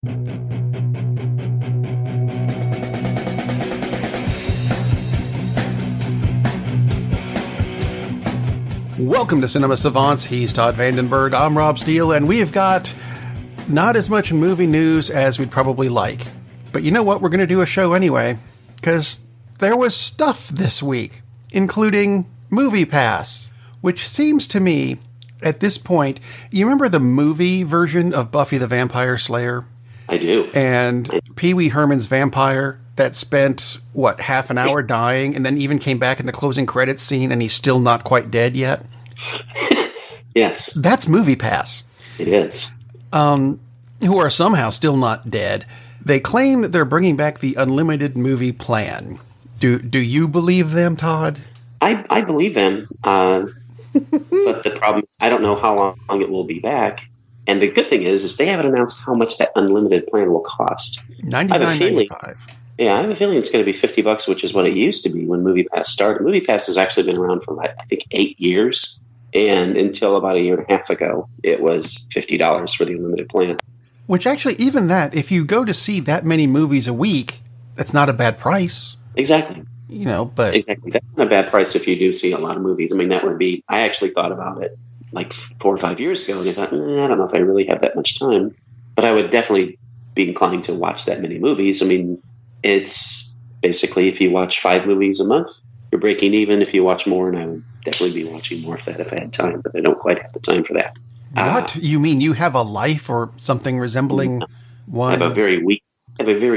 Welcome to Cinema Savants. He's Todd Vandenberg. I'm Rob Steele, and we've got not as much movie news as we'd probably like. But you know what? We're going to do a show anyway, because there was stuff this week, including Movie Pass, which seems to me, at this point, you remember the movie version of Buffy the Vampire Slayer? I do. And Pee Wee Herman's vampire that spent, half an hour dying, and then even came back in the closing credits scene, and he's still not quite dead yet? Yes. That's Movie Pass. It is. Who are somehow still not dead. They claim that they're bringing back the unlimited movie plan. Do you believe them, Todd? I believe them. But the problem is I don't know how long it will be back. And the good thing is they haven't announced how much that unlimited plan will cost. $99.95. Yeah, I have a feeling it's going to be $50, which is what it used to be when Movie Pass started. Movie Pass has actually been around for, I think, 8 years. And until about a year and a half ago, it was $50 for the unlimited plan. Which actually, even that, if you go to see that many movies a week, that's not a bad price. Exactly. But... Exactly. That's not a bad price if you do see a lot of movies. I mean, that would be... I actually thought about it like 4 or 5 years ago, and I thought, I don't know if I really have that much time. But I would definitely be inclined to watch that many movies. I mean, it's basically if you watch 5 movies a month, you're breaking even. If you watch more, and I would definitely be watching more if I had time, but I don't quite have the time for that. What? You mean you have a life or something resembling one? I have a very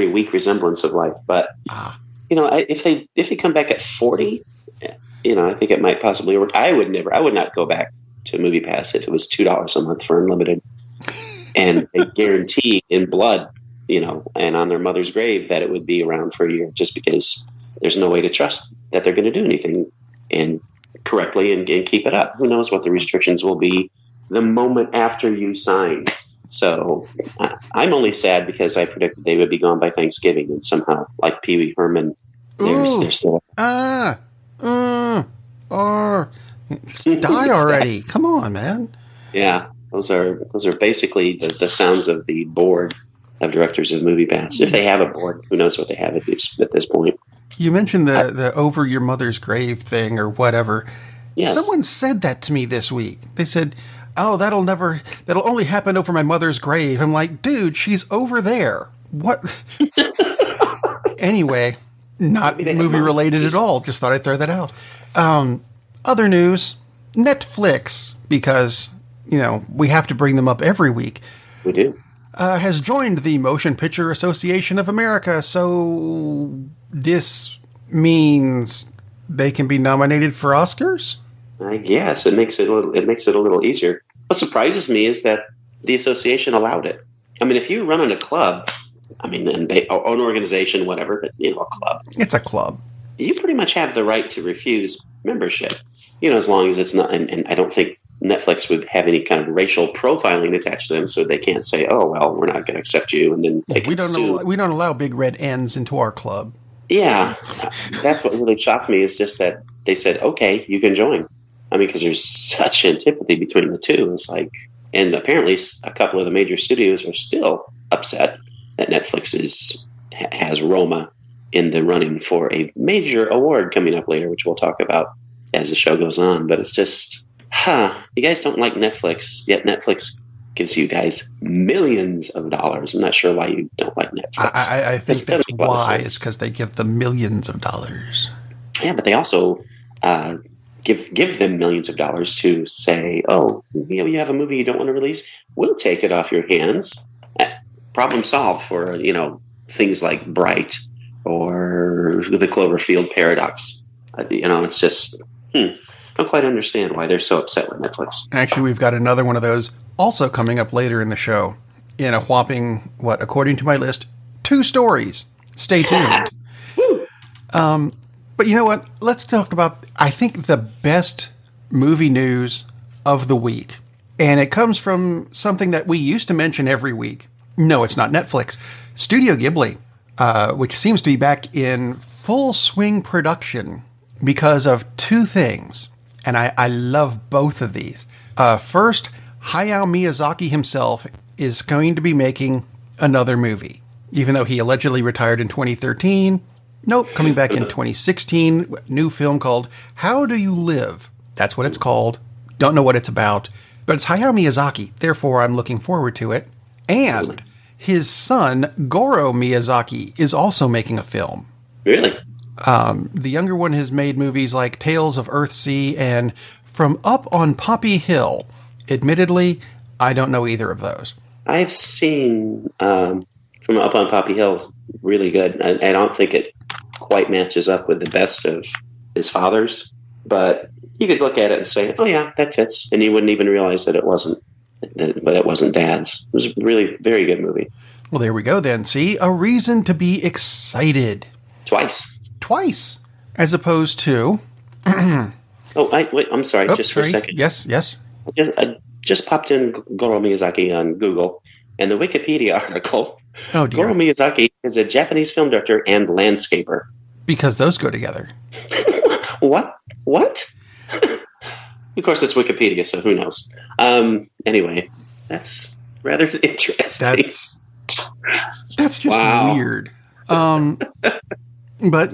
weak resemblance of life. But, if they come back at 40, I think it might possibly work. I would not go back to Movie Pass if it was $2 a month for unlimited. And they guarantee in blood, and on their mother's grave that it would be around for a year, just because there's no way to trust that they're going to do anything and correctly and keep it up. Who knows what the restrictions will be the moment after you sign. So I'm only sad because I predicted they would be gone by Thanksgiving, and somehow, like Pee Wee Herman, they're still... die already. Come on, man. Yeah, those are basically the sounds of the board of directors of Movie Pass. If they have a board, who knows what they have at this point. You mentioned the over your mother's grave thing or whatever. Yes. Someone said that to me this week. They said, that'll only happen over my mother's grave. I'm like, dude, she's over there. What? Anyway, not movie related at all. Just thought I'd throw that out. Other news, Netflix, because, we have to bring them up every week. We do. Has joined the Motion Picture Association of America, so this means they can be nominated for Oscars? I guess it makes it a little easier. What surprises me is that the association allowed it. I mean, if you run in a club, an organization, whatever, but a club. It's a club. You pretty much have the right to refuse membership, as long as it's not, and I don't think Netflix would have any kind of racial profiling attached to them, so they can't say, oh, well, we're not going to accept you, and then they can sue. We don't allow big red N's into our club. Yeah, that's what really shocked me, is just that they said, okay, you can join. I mean, because there's such antipathy between the two. It's like, and apparently a couple of the major studios are still upset that Netflix has Roma in the running for a major award coming up later, which we'll talk about as the show goes on. But it's just, you guys don't like Netflix, yet Netflix gives you guys millions of dollars. I'm not sure why you don't like Netflix. I think that's why. It's because they give them millions of dollars. Yeah, but they also give them millions of dollars to say, oh, you have a movie you don't want to release? We'll take it off your hands. Problem solved for, things like Bright or the Cloverfield Paradox. It's just, I don't quite understand why they're so upset with Netflix. Actually, we've got another one of those also coming up later in the show in a whopping, according to my list, 2 stories. Stay tuned. But you know what? Let's talk about, I think, the best movie news of the week. And it comes from something that we used to mention every week. No, it's not Netflix. Studio Ghibli, which seems to be back in full swing production because of 2 things. And I love both of these. First, Hayao Miyazaki himself is going to be making another movie. Even though he allegedly retired in 2013, nope, coming back in 2016, new film called How Do You Live? That's what it's called. Don't know what it's about, but it's Hayao Miyazaki, therefore I'm looking forward to it. And his son, Goro Miyazaki, is also making a film. Really? The younger one has made movies like Tales of Earthsea and From Up on Poppy Hill. Admittedly, I don't know either of those. I've seen From Up on Poppy Hill, really good. I don't think it quite matches up with the best of his father's, but you could look at it and say, oh yeah, that fits. And you wouldn't even realize that it wasn't Dad's. It was a really very good movie. Well, there we go then. See, a reason to be excited. Twice. As opposed to... wait, I'm sorry, for a second. Yes. I just popped in Goro Miyazaki on Google, and the Wikipedia article, oh, dear. Goro Miyazaki is a Japanese film director and landscaper. Because those go together. What? Of course, it's Wikipedia, so who knows? Anyway, that's rather interesting. That's just weird. But,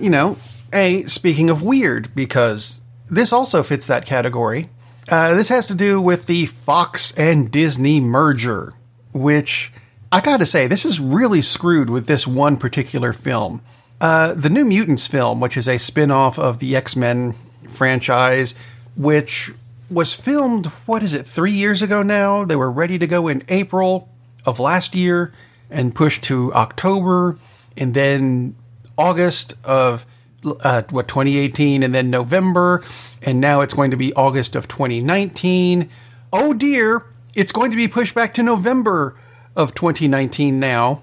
speaking of weird, because this also fits that category, this has to do with the Fox and Disney merger, which, I gotta say, this is really screwed with this one particular film. The New Mutants film, which is a spin-off of the X-Men franchise, which was filmed, 3 years ago now? They were ready to go in April of last year and pushed to October, and then August of 2018, and then November, and now it's going to be August of 2019. Oh dear, it's going to be pushed back to November of 2019 now,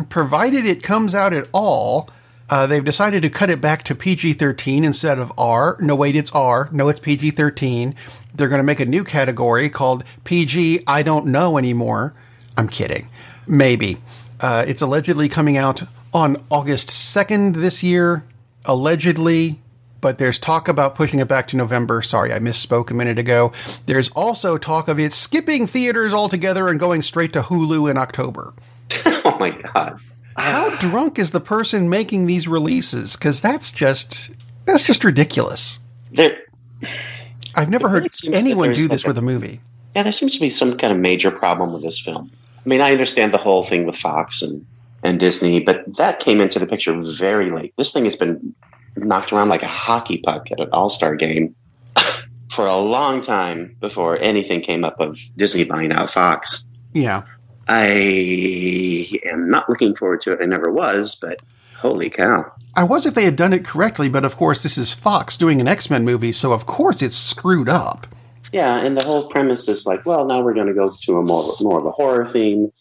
provided it comes out at all. They've decided to cut it back to PG-13 instead of R. No, wait, it's R. No, it's PG-13. They're going to make a new category called PG I Don't Know Anymore. I'm kidding. Maybe. It's allegedly coming out on August 2nd this year. Allegedly. But there's talk about pushing it back to November. Sorry, I misspoke a minute ago. There's also talk of it skipping theaters altogether and going straight to Hulu in October. Oh, my God. How drunk is the person making these releases? Because that's just ridiculous. I've never heard anyone do this with a movie. Yeah, there seems to be some kind of major problem with this film. I mean, I understand the whole thing with Fox and Disney, but that came into the picture very late. This thing has been knocked around like a hockey puck at an all-star game for a long time before anything came up of Disney buying out Fox. Yeah. I am not looking forward to it. I never was, but holy cow. I was if they had done it correctly, but of course this is Fox doing an X-Men movie, so of course it's screwed up. Yeah, and the whole premise is like, well, now we're going to go to a more of a horror theme.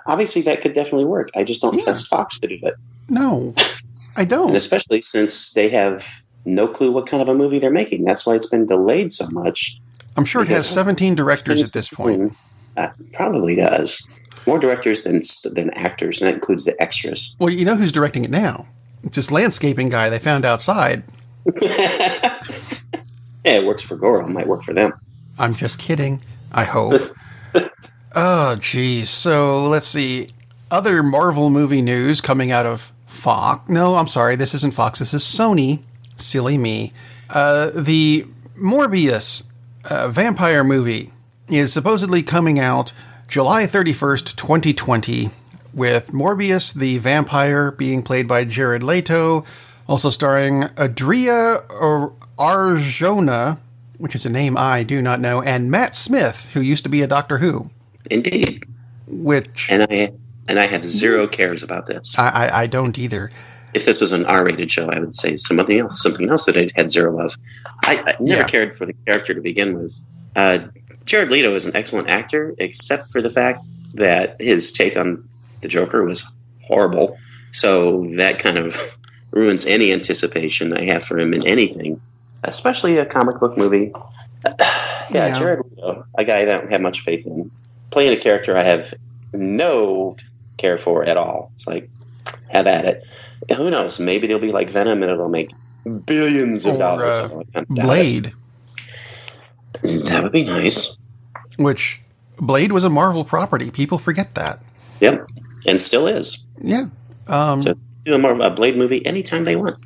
Obviously, that could definitely work. I just don't trust Fox to do it. No, I don't. And especially since they have no clue what kind of a movie they're making. That's why it's been delayed so much. I'm sure it has 17 directors at this point. Probably does. More directors than actors, and that includes the extras. Well, you know who's directing it now? It's this landscaping guy they found outside. Yeah, it works for Goro. It might work for them. I'm just kidding. I hope. Oh, geez. So, let's see. Other Marvel movie news coming out of Fox. No, I'm sorry. This isn't Fox. This is Sony. Silly me. The Morbius vampire movie is supposedly coming out July 31st, 2020, with Morbius the vampire being played by Jared Leto, also starring Adria Arjona, which is a name I do not know, and Matt Smith, who used to be a Doctor Who. Indeed. And I have zero cares about this. I don't either. If this was an R-rated show, I would say something else that I had zero love. I never cared for the character to begin with. Jared Leto is an excellent actor, except for the fact that his take on the Joker was horrible. So that kind of ruins any anticipation I have for him in anything, especially a comic book movie. Jared Leto, a guy I don't have much faith in, playing a character I have no care for at all. It's like, have at it. Who knows? Maybe they'll be like Venom and it'll make billions of dollars. Blade. That would be nice. Which, Blade was a Marvel property. People forget that. Yep. and still is. Yeah. So do a Blade movie anytime they want.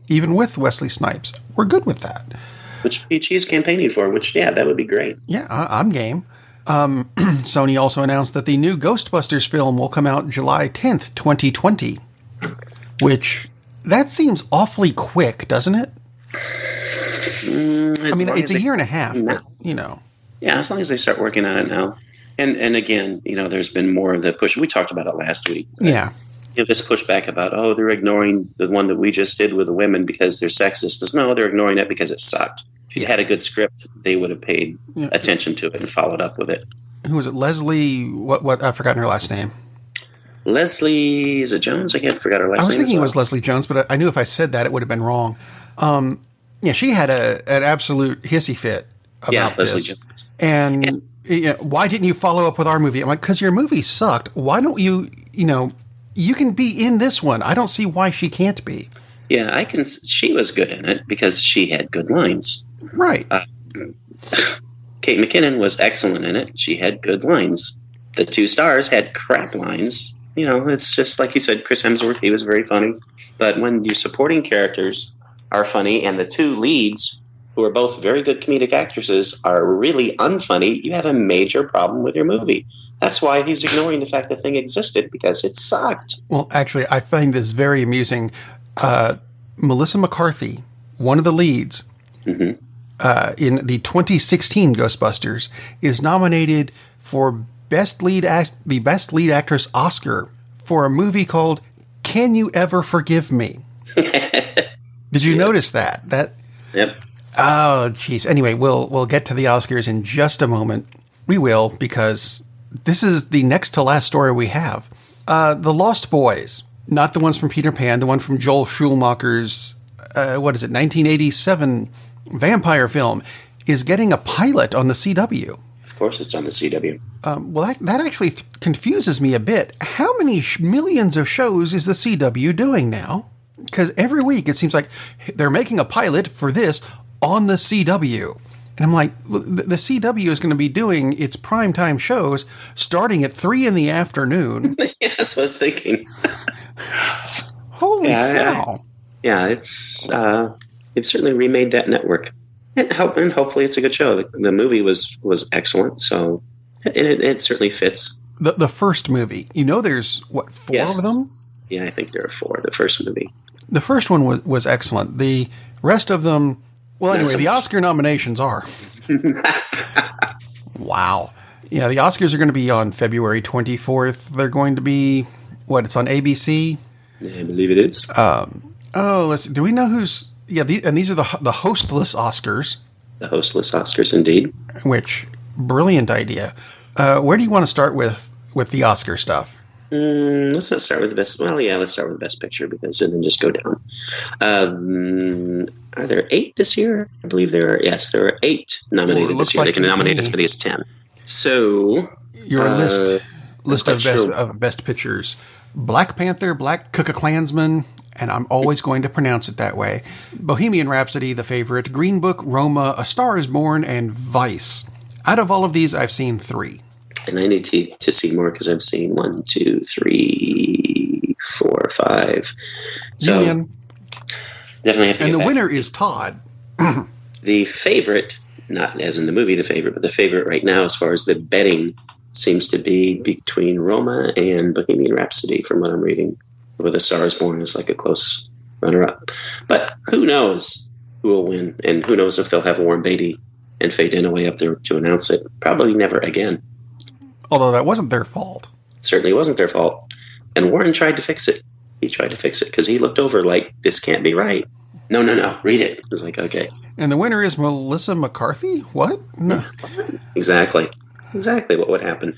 Even with Wesley Snipes. We're good with that. Which she's campaigning for, that would be great. Yeah, I'm game. Sony also announced that the new Ghostbusters film will come out July 10th, 2020. Which, that seems awfully quick, doesn't it? It's a year and a half, but, Yeah, as long as they start working on it now. And again, there's been more of the push. We talked about it last week. Yeah. This pushback about, they're ignoring the one that we just did with the women because they're sexist. No, they're ignoring it because it sucked. If you had a good script, they would have paid attention to it and followed up with it. Who was it? Leslie, what I've forgotten her last name. Leslie, is it Jones? I forgot her last name. I was thinking it was Leslie Jones, but I knew if I said that, it would have been wrong. She had an absolute hissy fit about this. Leslie Jones. And why didn't you follow up with our movie? I'm like, because your movie sucked. Why don't you, you can be in this one. I don't see why she can't be. Yeah, she was good in it because she had good lines. Right. Kate McKinnon was excellent in it. She had good lines. The two stars had crap lines. It's just like you said, Chris Hemsworth, he was very funny. But when your supporting characters are funny and the two leads, who are both very good comedic actresses, are really unfunny, you have a major problem with your movie. That's why he's ignoring the fact the thing existed, because it sucked. Well, actually, I find this very amusing. Melissa McCarthy, one of the leads in the 2016 Ghostbusters, is nominated for the Best Lead Actress Oscar for a movie called Can You Ever Forgive Me? Did you notice that? Yep. Oh, jeez. Anyway, we'll get to the Oscars in just a moment. We will, because this is the next to last story we have. The Lost Boys, not the ones from Peter Pan, the one from Joel Schumacher's, 1987 vampire film, is getting a pilot on the CW. Of course it's on the CW. That actually confuses me a bit. How many millions of shows is the CW doing now? Because every week it seems like they're making a pilot for this on the CW. And I'm like, the CW is going to be doing its primetime shows starting at 3 in the afternoon. Yeah, that's what I was thinking. Holy cow. It's they've certainly remade that network. And hopefully it's a good show. The movie was excellent, so it certainly fits. The first movie. There's, 4 of them? Yeah, I think there are 4, the first movie. The first one was excellent. The rest of them... Well, anyway, the Oscar nominations are. Wow. Yeah, the Oscars are going to be on February 24th. They're going to be... It's on ABC? I believe it is. Let's see. Do we know who's... Yeah, and these are the hostless Oscars. The hostless Oscars, indeed. Which, brilliant idea. Where do you want to start with the Oscar stuff? Let's not start with the best. Well, yeah, let's start with the best picture and then just go down. Are there 8 this year? I believe there are. Yes, there are 8 nominated this year. They can nominate as many as 10. So your list of best pictures: Black Panther, Black Klansman, and I'm always going to pronounce it that way. Bohemian Rhapsody, The Favorite, Green Book, Roma, A Star Is Born, and Vice. Out of all of these, I've seen 3. And I need to see more because I've seen 1, 2, 3, 4, 5. So definitely have to. And the winner is Todd. The favorite, not as in the movie The Favorite, but the favorite right now as far as the betting seems to be between Roma and Bohemian Rhapsody from what I'm reading. With A Star Is Born is like a close runner-up. But who knows who will win, and who knows if they'll have Warren Beatty and Faye Dunaway up there to announce it. Probably never again. Although that wasn't their fault. Certainly wasn't their fault. And Warren tried to fix it. He tried to fix it because he looked over like, this can't be right. No, read it. It was like, okay. And the winner is Melissa McCarthy? What? No. Exactly what would happen.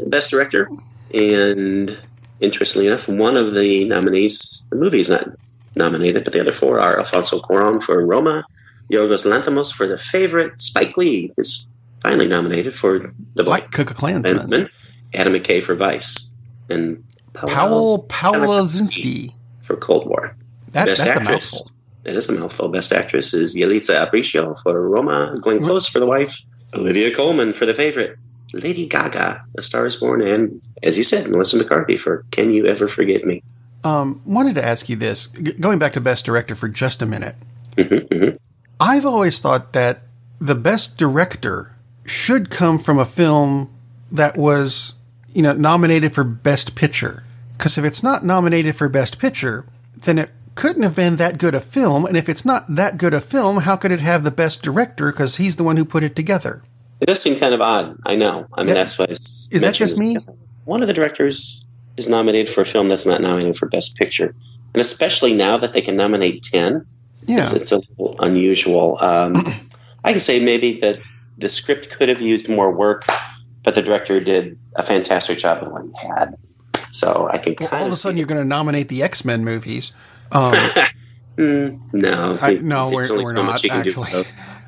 Best director. And interestingly enough, one of the nominees, the movie is not nominated, but the other 4 are Alfonso Cuarón for Roma, Yorgos Lanthimos for The Favorite, Spike Lee is finally nominated for The Black Klansman, Adam McKay for Vice, and Powell Pawlowski for Cold War. That's a mouthful. That is a mouthful. Best actress is Yalitza Aparicio for Roma, Glenn Close for The Wife, Olivia Colman for The Favorite, Lady Gaga, A Star Is Born, and, as you said, Melissa McCarthy for Can You Ever Forgive Me? Wanted to ask you this, going back to Best Director for just a minute. Mm-hmm. I've always thought that the Best Director should come from a film that was, nominated for Best Picture. Because if it's not nominated for Best Picture, then it couldn't have been that good a film. And if it's not that good a film, how could it have the Best Director? Because he's the one who put it together. It does seem kind of odd. I know. I mean, that's what is that just me? One of the directors is nominated for a film that's not nominated for Best Picture. And especially now that they can nominate 10, it's a little unusual. I can say maybe that the script could have used more work, but the director did a fantastic job with what he had. So I can all of a sudden you're going to nominate the X-Men movies. No, we're not, actually.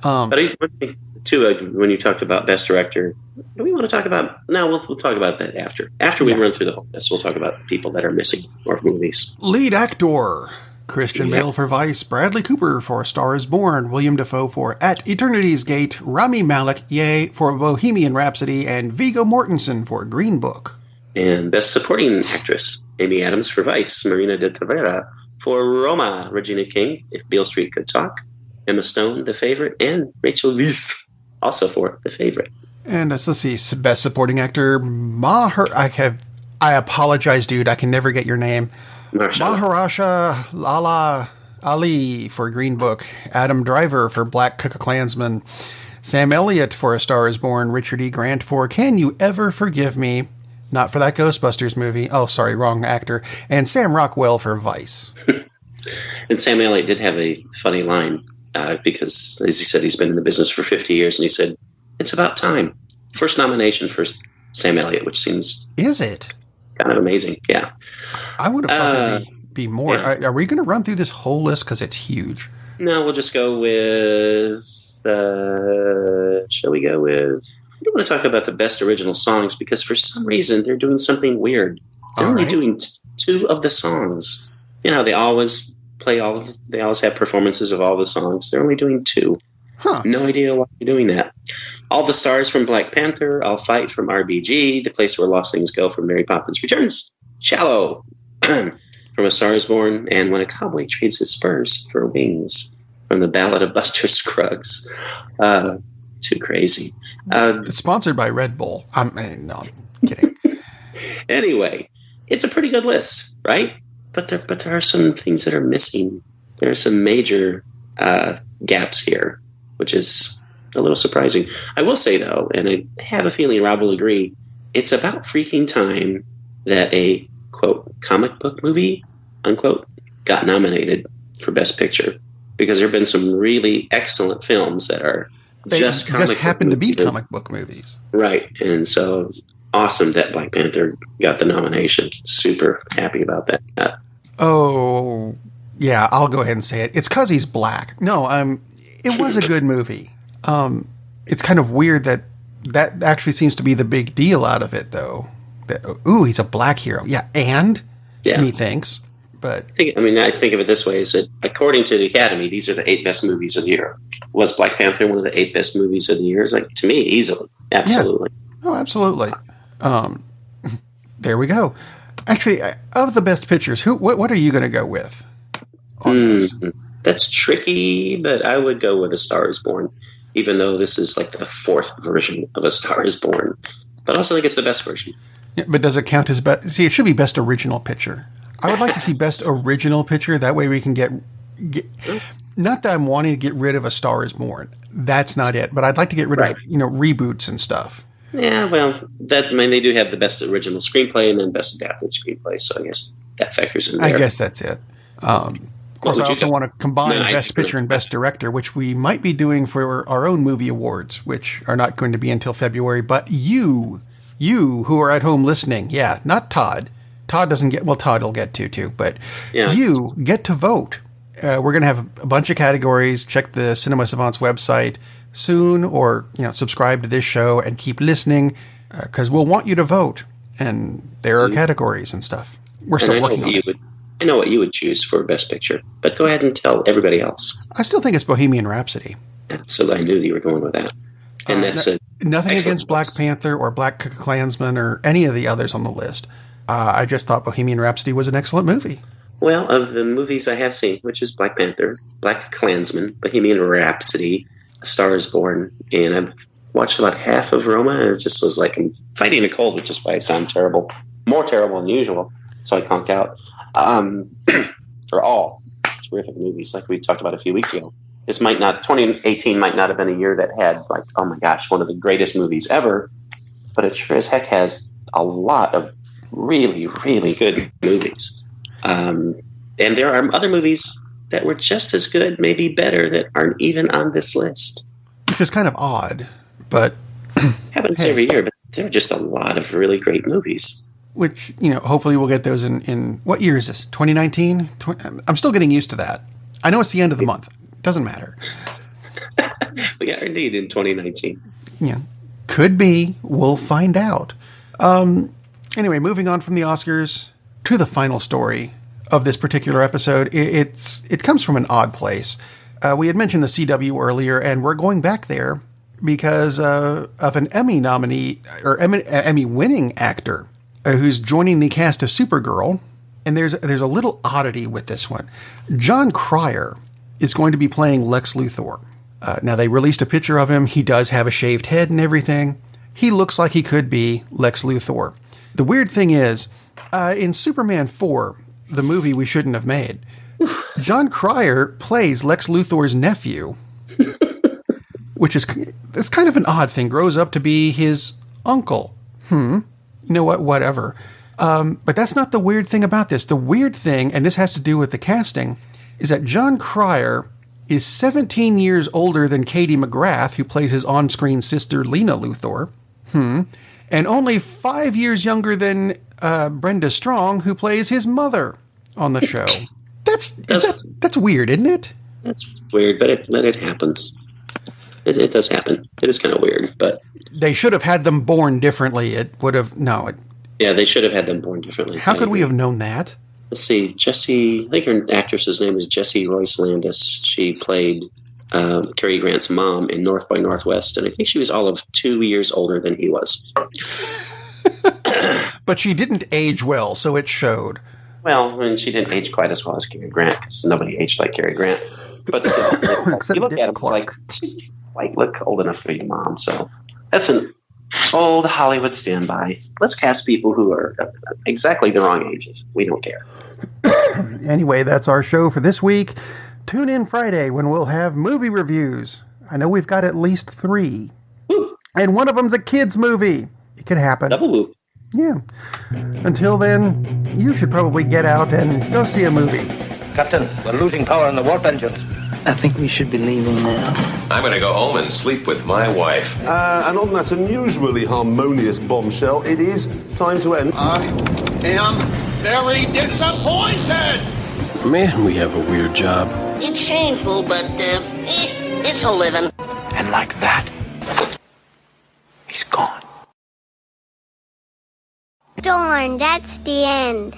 But one thing, too, when you talked about Best Director, do we want to talk about... No, we'll talk about that after. After we run through the whole list, we'll talk about people that are missing or movies. Lead actor: Christian Bale for Vice, Bradley Cooper for A Star Is Born, William Dafoe for At Eternity's Gate, Rami Malek, for Bohemian Rhapsody, and Viggo Mortensen for Green Book. And Best Supporting Actress: Amy Adams for Vice, Marina de Tavera for Roma, Regina King, If Beale Street Could Talk, Emma Stone, The Favorite, and Rachel Weisz, also for The Favorite. And let's see, Best Supporting Actor, I apologize, dude, I can never get your name. Maharaja Lala Ali for Green Book, Adam Driver for Black Klansman, Sam Elliott for A Star Is Born, Richard E. Grant for Can You Ever Forgive Me? Not for that Ghostbusters movie. Oh, sorry, wrong actor. And Sam Rockwell for Vice. And Sam Elliott did have a funny line because, as he said, he's been in the business for 50 years, and he said, it's about time. First nomination for Sam Elliott, which seems... Is it? Kind of amazing, yeah. I would have thought there'd be more. Yeah. Are we going to run through this whole list? Because it's huge. No, we'll just go with... shall we go with... I do want to talk about the Best Original Songs because for some reason they're doing something weird. They're only doing 2 of the songs. They always play they always have performances of all the songs. They're only doing 2. Huh. No idea why they're doing that. All the Stars from Black Panther, I'll Fight from RBG, The Place Where Lost Things Go from Mary Poppins Returns, Shallow from A Star Is Born, and When a Cowboy Trades His Spurs for Wings from The Ballad of Buster Scruggs. Too crazy. It's sponsored by Red Bull. No, I'm kidding. Anyway, it's a pretty good list, right? But there are some things that are missing. There are some major gaps here, which is a little surprising. I will say, though, and I have a feeling Rob will agree, it's about freaking time that a, quote, comic book movie, unquote, got nominated for Best Picture. Because there have been some really excellent films that are just happen to be comic book movies. Right. And so it's awesome that Black Panther got the nomination. Super happy about that. Oh, yeah, I'll go ahead and say it. It's because he's black. No, it was a good movie. It's kind of weird that actually seems to be the big deal out of it, though. He's a black hero. Yeah, and he thinks. But I think of it this way: is that according to the Academy, these are the 8 best movies of the year. Was Black Panther one of the 8 best movies of the year? It's like, to me, easily, absolutely. Yeah. Oh, absolutely. There we go. Actually, of the best pictures, what are you going to go with on this? That's tricky, but I would go with A Star Is Born, even though this is like the 4th version of A Star Is Born. But I also think it's the best version. Yeah, but does it count as best? See, it should be best original picture. I would like to see best original picture. That way we can get not that I'm wanting to get rid of A Star Is Born. That's not it. But I'd like to get rid of reboots and stuff. Yeah, well, they do have the best original screenplay and then best adapted screenplay. So I guess that factors in there. I guess that's it. Of course, I also want to combine Best Picture and Best Director, which we might be doing for our own movie awards, which are not going to be until February. But you who are at home listening, not Todd. Todd doesn't get, well, Todd will get to too, but you get to vote. We're going to have a bunch of categories. Check the Cinema Savants website soon, or subscribe to this show and keep listening, because we'll want you to vote. And there are categories and stuff. We're still working on it. I know what you would choose for Best Picture, but go ahead and tell everybody else. I still think it's Bohemian Rhapsody. So I knew you were going with that. And that's Nothing Excellent against Black Panther or Black Klansman or any of the others on the list. I just thought Bohemian Rhapsody was an excellent movie. Well, of the movies I have seen, which is Black Panther, Black Klansman, Bohemian Rhapsody, A Star is Born, and I've watched about half of Roma, and it just was like I'm fighting a cold, which is why I sound terrible. More terrible than usual, so I conked out. They're all terrific movies, like we talked about a few weeks ago. 2018 might not have been a year that had, like, oh my gosh, one of the greatest movies ever, but it sure as heck has a lot of really, really good movies. And there are other movies that were just as good, maybe better, that aren't even on this list. Which is kind of odd, but... happens every year, but there are just a lot of really great movies. Which, hopefully we'll get those in what year is this? 2019? I'm still getting used to that. I know it's the end of the month. Doesn't matter. We are indeed in 2019. Yeah. Could be. We'll find out. Anyway, moving on from the Oscars to the final story of this particular episode. It comes from an odd place. We had mentioned the CW earlier, and we're going back there because of an Emmy nominee or Emmy winning actor who's joining the cast of Supergirl. And there's a little oddity with this one. Jon Cryer is going to be playing Lex Luthor. Now, they released a picture of him. He does have a shaved head and everything. He looks like he could be Lex Luthor. The weird thing is, in Superman 4, the movie we shouldn't have made, Jon Cryer plays Lex Luthor's nephew, which is it's kind of an odd thing. Grows up to be his uncle. You know what? Whatever. But that's not the weird thing about this. The weird thing, and this has to do with the casting, is that Jon Cryer is 17 years older than Katie McGrath, who plays his on-screen sister Lena Luthor, and only 5 years younger than Brenda Strong, who plays his mother on the show. That's weird, isn't it? That's weird, but it happens. It does happen. It is kind of weird, but they should have had them born differently. Yeah, they should have had them born differently. How could we have known that? Let's see, Jessie, I think her actress's name is Jessie Royce Landis. She played Cary Grant's mom in North by Northwest, and I think she was all of 2 years older than he was. But she didn't age well, so it showed. Well, and she didn't age quite as well as Cary Grant, because nobody aged like Cary Grant. But still, you look at him, it's like, she might look old enough to be a mom, so that's an old Hollywood standby. Let's cast people who are exactly the wrong ages. We don't care. Anyway, that's our show for this week. Tune in Friday when we'll have movie reviews. I know we've got at least 3. Woo. And one of them's a kid's movie. It could happen. Double whoop. Yeah. Until then, you should probably get out and go see a movie. Captain, we're losing power in the warp engines. I think we should be leaving now. I'm going to go home and sleep with my wife. And on that unusually harmonious bombshell, it is time to end. I am very disappointed! Man, we have a weird job. It's shameful, but, it's a living. And like that, he's gone. Darn, that's the end.